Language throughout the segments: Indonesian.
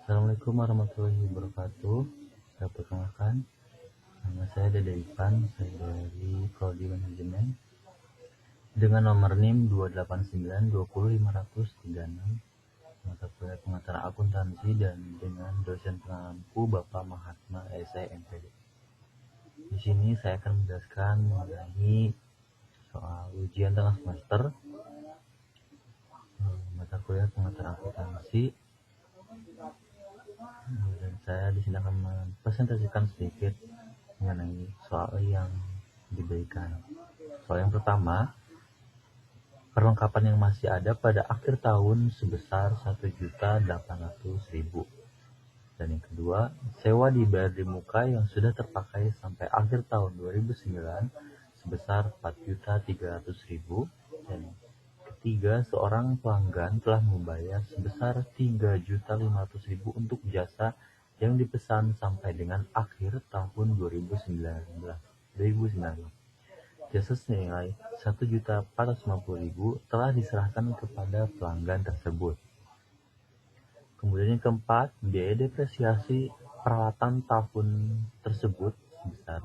Assalamualaikum warahmatullahi wabarakatuh. Saya perkenalkan, nama saya Dede Ipan, saya dari Prodi Manajemen dengan nomor NIM 289200536, mata kuliah pengantar akuntansi, dan dengan dosen pengampu Bapak Mahatma SI MPD. Di sini saya akan menjelaskan mengenai soal ujian tengah semester mata kuliah pengantar akuntansi. Dan saya di sini akan mempresentasikan sedikit mengenai soal yang diberikan. Soal yang pertama, perlengkapan yang masih ada pada akhir tahun sebesar 1.800.000. Dan yang kedua, sewa dibayar di muka yang sudah terpakai sampai akhir tahun 2009 sebesar 4.300.000. Dan ketiga, seorang pelanggan telah membayar sebesar 3.500.000 untuk jasa yang dipesan sampai dengan akhir tahun 2019. Jasa senilai 1.450.000 telah diserahkan kepada pelanggan tersebut. Kemudian yang keempat, biaya depresiasi peralatan tahun tersebut sebesar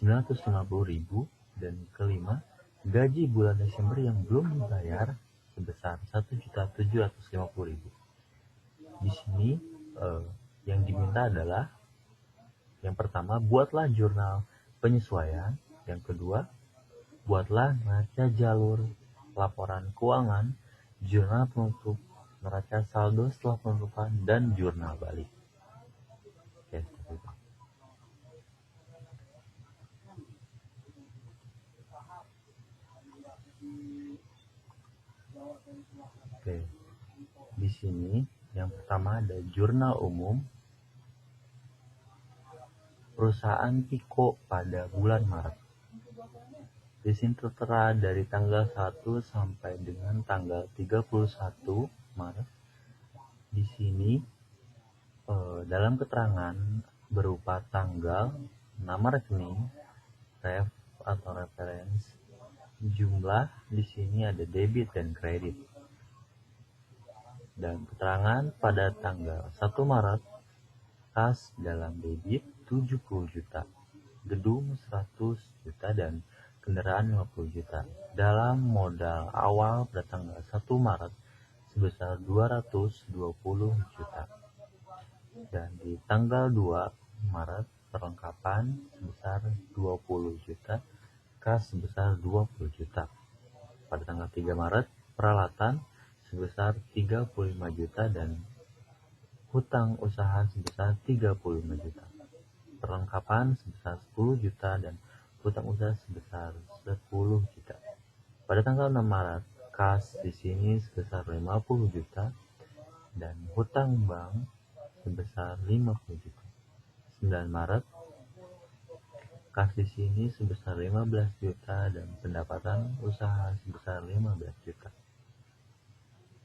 950.000. Dan kelima, gaji bulan Desember yang belum dibayar sebesar 1.750.000. Di sini yang diminta adalah yang pertama, buatlah jurnal penyesuaian. Yang kedua, buatlah neraca jalur laporan keuangan, jurnal penutup, neraca saldo setelah penutupan, dan jurnal balik. Oke, seperti itu. Oke, di sini yang pertama ada jurnal umum perusahaan Pico pada bulan Maret. Di sini tertera dari tanggal 1 sampai dengan tanggal 31 Maret. Di sini dalam keterangan berupa tanggal, nama rekening, ref atau reference, jumlah di sini ada debit dan kredit. Dan keterangan pada tanggal 1 Maret, kas dalam debit 70 juta, gedung 100 juta, dan kendaraan 50 juta. Dalam modal awal pada tanggal 1 Maret sebesar 220 juta. Dan di tanggal 2 Maret perlengkapan sebesar 20 juta, kas sebesar 20 juta. Pada tanggal 3 Maret peralatan sebesar 35 juta dan hutang usaha sebesar 35 juta. Perlengkapan sebesar 10 juta dan hutang usaha sebesar 10 juta. Pada tanggal 6 Maret, kas di sini sebesar 50 juta dan hutang bank sebesar 50 juta. 9 Maret, kas di sini sebesar 15 juta dan pendapatan usaha sebesar 15 juta.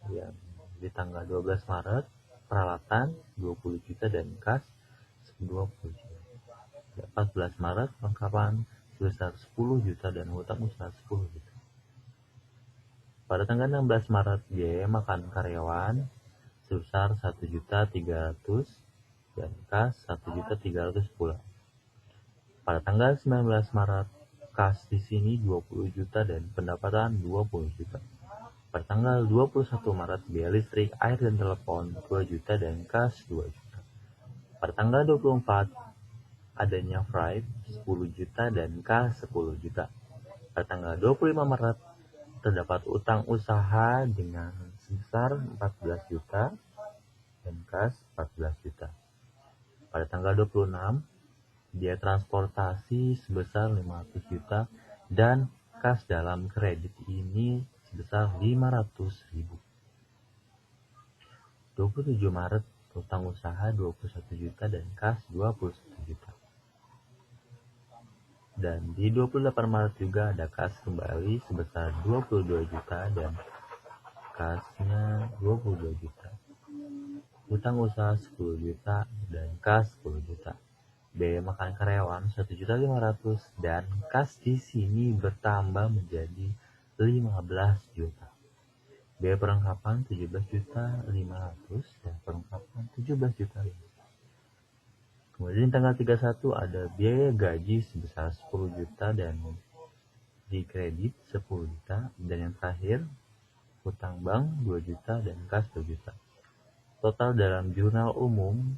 Yang di tanggal 12 Maret, peralatan 20 juta dan kas 20 juta. 14 Maret, perlengkapan sebesar 10 juta dan hutang usaha 10 juta. Pada tanggal 16 Maret, biaya makan karyawan sebesar 1.300.000 dan kas 1.300.000 pula. Pada tanggal 19 Maret, kas di sini 20 juta dan pendapatan 20 juta. Pada tanggal 21 Maret, biaya listrik, air, dan telepon 2 juta dan kas 2 juta. Pada tanggal 24, adanya freight 10 juta dan kas 10 juta. Pada tanggal 25 Maret, terdapat utang usaha dengan sebesar 14 juta dan kas 14 juta. Pada tanggal 26, biaya transportasi sebesar 500 juta dan kas dalam kredit ini sebesar 500.000. 27 Maret, utang usaha 21 juta dan kas 21 juta. Dan di 28 Maret juga ada kas kembali sebesar 22 juta dan kasnya 22 juta. Utang usaha 10 juta dan kas 10 juta. Biaya makan karyawan 1.500.000 dan kas di sini bertambah menjadi 15 juta. Biaya perlengkapan 17.500.000 dan perlengkapan 17.500.000. Kemudian tanggal 31 ada biaya gaji sebesar 10 juta dan di kredit 10 juta, dan yang terakhir hutang bank 2 juta dan kas 2 juta. Total dalam jurnal umum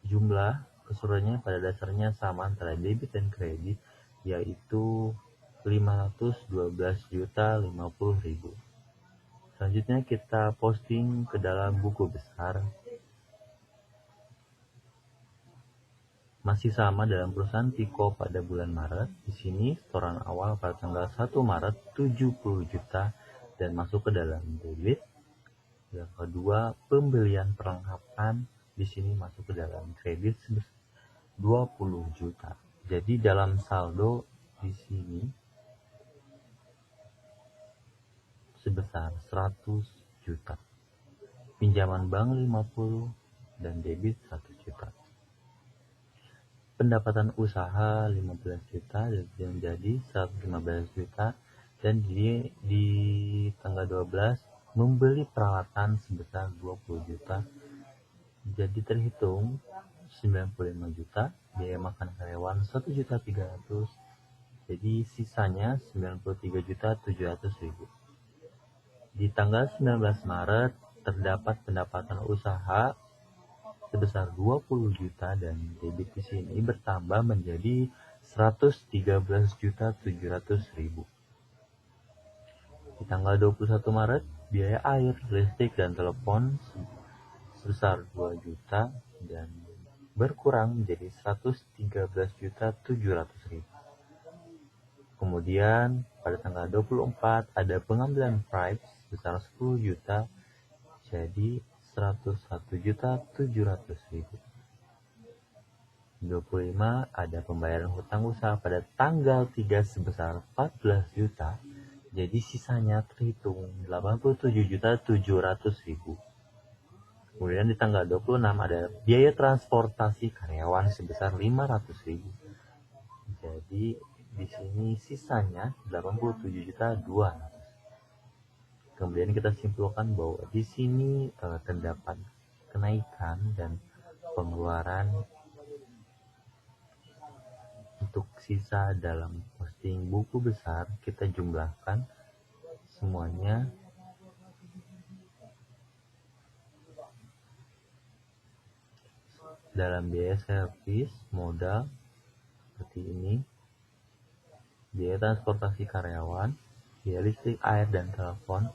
jumlah keseluruhannya pada dasarnya sama antara debit dan kredit, yaitu 512.050.000. Selanjutnya kita posting ke dalam buku besar. Masih sama dalam perusahaan Tiko pada bulan Maret. Di sini setoran awal pada tanggal 1 Maret 70 juta dan masuk ke dalam debit. Yang kedua, pembelian perlengkapan di sini masuk ke dalam kredit sebesar 20 juta. Jadi dalam saldo di sini sebesar 100 juta. Pinjaman bank 50 dan debit 100 juta. Pendapatan usaha 15 juta dan menjadi 115 juta, dan di tanggal 12 membeli peralatan sebesar 20 juta. Jadi terhitung 95 juta, biaya makan karyawan 1.300.000. Jadi sisanya 93.700.000. Di tanggal 19 Maret terdapat pendapatan usaha sebesar 20 juta dan debit di sini bertambah menjadi 113.700.000. Di tanggal 21 Maret biaya air, listrik, dan telepon sebesar 2 juta dan berkurang menjadi 113.700.000. Kemudian pada tanggal 24 ada pengambilan price sebesar 10 juta, jadi 101.700.000. 25 ada pembayaran hutang usaha pada tanggal 3 sebesar 14 juta, jadi sisanya terhitung 87.700.000. Kemudian di tanggal 26 ada biaya transportasi karyawan sebesar 500.000. Jadi di sini sisanya 87.200.000. Kemudian kita simpulkan bahwa di sini terdapat kenaikan dan pengeluaran untuk sisa dalam posting buku besar. Kita jumlahkan semuanya dalam biaya servis modal seperti ini, biaya transportasi karyawan, biaya listrik, air, dan telepon,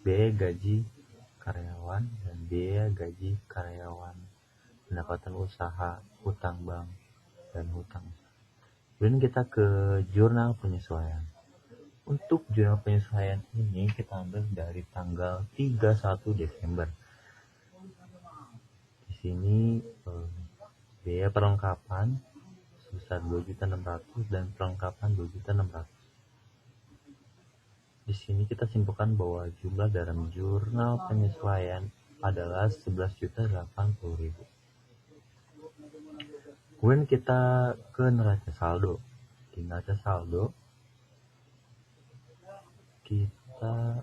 biaya gaji karyawan, dan biaya gaji karyawan, pendapatan usaha, hutang bank, dan hutang. Kemudian kita ke jurnal penyesuaian. Untuk jurnal penyesuaian ini kita ambil dari tanggal 31 Desember. Di sini biaya perlengkapan sebesar 2.600.000 dan perlengkapan 2.600.000. Di sini kita simpulkan bahwa jumlah dalam jurnal penyesuaian adalah 11.080.000. Kemudian kita ke neraca saldo. Di neraca saldo kita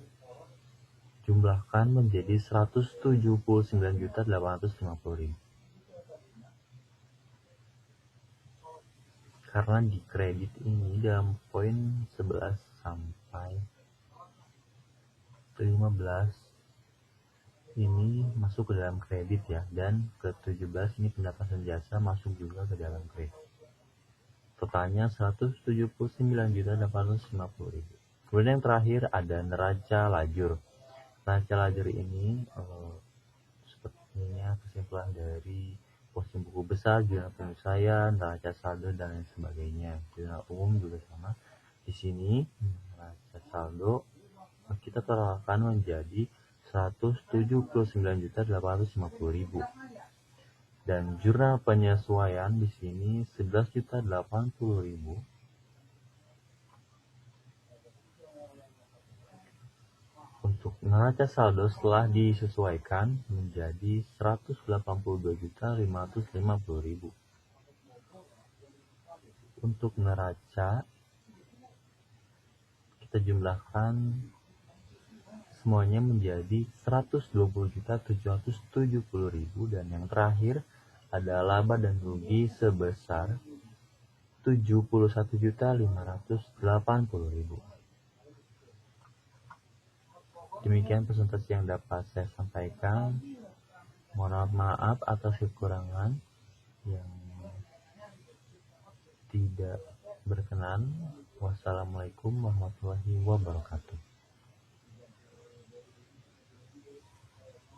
jumlahkan menjadi 179.850.000. Karena di kredit ini dalam poin 11 sampai 15 ini masuk ke dalam kredit ya, dan ke 17 ini pendapatan jasa masuk juga ke dalam kredit. Totalnya 179.850.000. Kemudian yang terakhir ada neraca lajur. Neraca lajur ini sepertinya kesimpulan dari posting buku besar, jurnal penyesuaian, neraca saldo, dan lain sebagainya. Jurnal umum juga sama. Di sini neraca saldo kita totalkan menjadi 179.850.000. Dan jurnal penyesuaian di sini 11.080.000. Untuk neraca saldo setelah disesuaikan menjadi 182.550.000. Untuk neraca kita jumlahkan semuanya menjadi 120.770.000, dan yang terakhir ada laba dan rugi sebesar 71.580.000. Demikian presentasi yang dapat saya sampaikan. Mohon maaf atas kekurangan yang tidak berkenan. Wassalamualaikum warahmatullahi wabarakatuh.